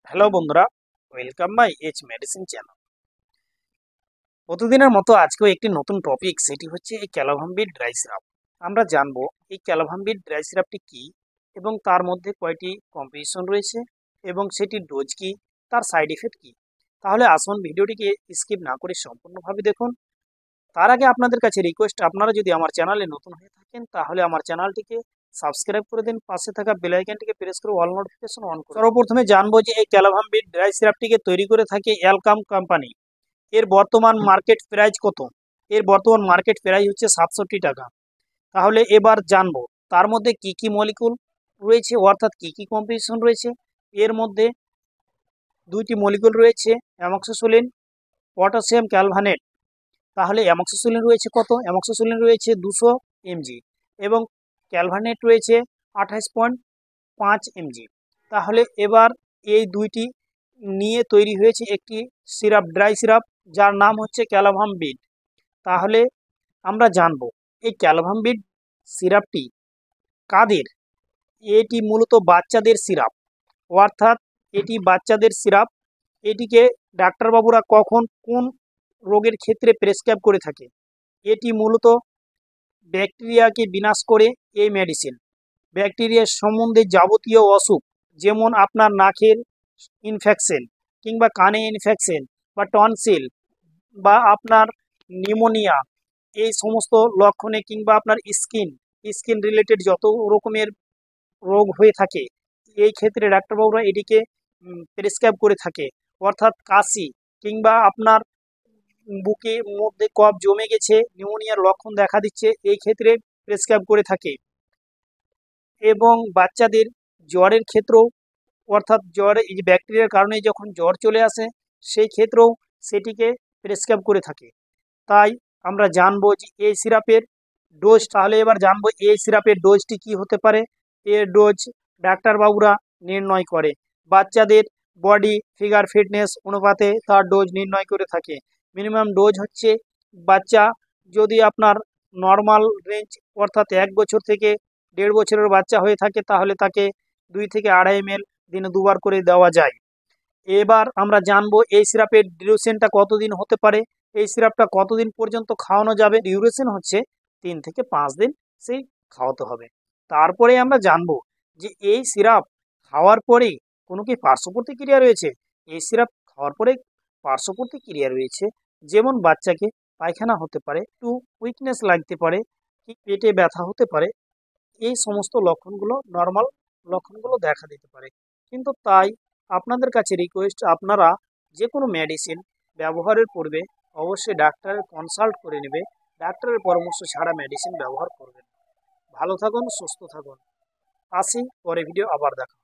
Hello বন্ধুরা, welcome my H medicine channel. প্রতিদিনের মতো আজকেও একটি নতুন টপিক, সেটি হচ্ছে এই ক্যালাভাম্বিড ড্রাই সিরাপ। আমরা জানবো এই ক্যালাভাম্বিড ড্রাই সিরাপটি কী এবং তার মধ্যে কয়টি কম্পোজিশন রয়েছে এবং সেটির ডোজ কী, তার সাইড এফেক্ট কী। তাহলে আসুন ভিডিওটিকে স্কিপ না করে সম্পূর্ণভাবে দেখুন। তার আগে আপনাদের কাছে রিকোয়েস্ট, আপনারা যদি আমার চ্যানেলে নতুন হয়ে থাকেন তাহলে আমার চ্যানেলটিকে সাবস্ক্রাইব করে দিন, পাশে থাকা বেল আইকনটিকে প্রেস করে অল নোটিফিকেশন অন করুন। সর্বপ্রথমে জানবো যে এই ক্যালাভাম্বিড ড্রাই সিরাপটিকে তৈরি করে থাকে অ্যালকাম কোম্পানি। এর বর্তমান মার্কেট প্রাইস কত? এর বর্তমান মার্কেট প্রাইস হচ্ছে 67 টাকা। তাহলে এবার জানবো তার মধ্যে কি কি মলিকুল রয়েছে, অর্থাৎ কি কি কম্পোজিশন রয়েছে। এর মধ্যে দুইটি মলিকুল রয়েছে, অ্যামক্সিসিলিন, পটাশিয়াম ক্যালভানেট। তাহলে অ্যামক্সিসিলিন রয়েছে কত? অ্যামক্সিসিলিন রয়েছে 200 mg এবং ক্যালভানেট রয়েছে 28.5 mg। তাহলে এবার এই দুইটি নিয়ে তৈরি হয়েছে একটি সিরাপ, ড্রাই সিরাপ, যার নাম হচ্ছে ক্যালাভাম্বিড। তাহলে আমরা জানব এই ক্যালাভাম্বিড সিরাপটি কাদের। এটি মূলত বাচ্চাদের সিরাপ, অর্থাৎ এটি বাচ্চাদের সিরাপ। এটিকে ডাক্তারবাবুরা কখন কোন রোগের ক্ষেত্রে প্রেসক্রাইব করে থাকে? এটি মূলত ব্যাকটেরিয়াকে বিনাশ করে এই মেডিসিন। ব্যাকটেরিয়ার সম্বন্ধে যাবতীয় অসুখ, যেমন আপনার নাকের ইনফেকশন কিংবা কানে ইনফেকশন বা টনসিল বা আপনার নিউমোনিয়া, এই সমস্ত লক্ষণে কিংবা আপনার স্কিন রিলেটেড যত রকমের রোগ হয়ে থাকে, এই ক্ষেত্রে ডাক্তারবাবুরা এটিকে প্রেসক্রাইব করে থাকে। অর্থাৎ কাশি কিংবা আপনার বুকে মধ্যে কফ জমে গেছে, নিউমোনিয়ার লক্ষণ দেখা দিচ্ছে, এই ক্ষেত্রে প্রেসক্রাইব করে থাকে। এবং বাচ্চাদের জ্বরের ক্ষেত্রেও, অর্থাৎ জ্বরে এই যে ব্যাকটেরিয়ার কারণে যখন জ্বর চলে আসে, সেই ক্ষেত্রেও সেটিকে প্রেসক্রাইব করে থাকে। তাই আমরা জানবো যে এই সিরাপের ডোজ। তাহলে এবার জানবো এই সিরাপের ডোজটি কি হতে পারে। এর ডোজ ডাক্তারবাবুরা নির্ণয় করে, বাচ্চাদের বডি ফিগার ফিটনেস অনুপাতে তার ডোজ নির্ণয় করে থাকে। মিনিমাম ডোজ হচ্ছে, বাচ্চা যদি আপনার নর্মাল রেঞ্জ, অর্থাৎ 1 বছর থেকে 1.5 বছরের বাচ্চা হয়ে থাকে, তাহলে তাকে 2 থেকে 2.5 ml দিনে 2বার করে দেওয়া যায়। এবার আমরা জানবো এই সিরাপের ডিউরেশনটা কতদিন হতে পারে, এই সিরাপটা কতদিন পর্যন্ত খাওয়ানো যাবে। ডিউরেশন হচ্ছে 3 থেকে 5 দিন সেই খাওয়াতে হবে। তারপরে আমরা জানবো যে এই সিরাপ খাওয়ার পরে কোনো কি পার্শ্ব প্রতিক্রিয়া রয়েছে। এই সিরাপ খাওয়ার পরে পার্শ্ব প্রতিক্রিয়া রয়েছে, যেমন বাচ্চাকে পায়খানা হতে পারে, একটু উইকনেস লাগতে পারে, কি পেটে ব্যথা হতে পারে। এই সমস্ত লক্ষণগুলো, নর্মাল লক্ষণগুলো দেখা দিতে পারে। কিন্তু তাই আপনাদের কাছে রিকোয়েস্ট, আপনারা যে কোনো মেডিসিন ব্যবহারের পূর্বে অবশ্যই ডাক্তারের কনসাল্ট করে নেবে। ডাক্তারের পরামর্শ ছাড়া মেডিসিন ব্যবহার করবেন। ভালো থাকুন, সুস্থ থাকুন। আসি, পরে ভিডিও আবার দেখা।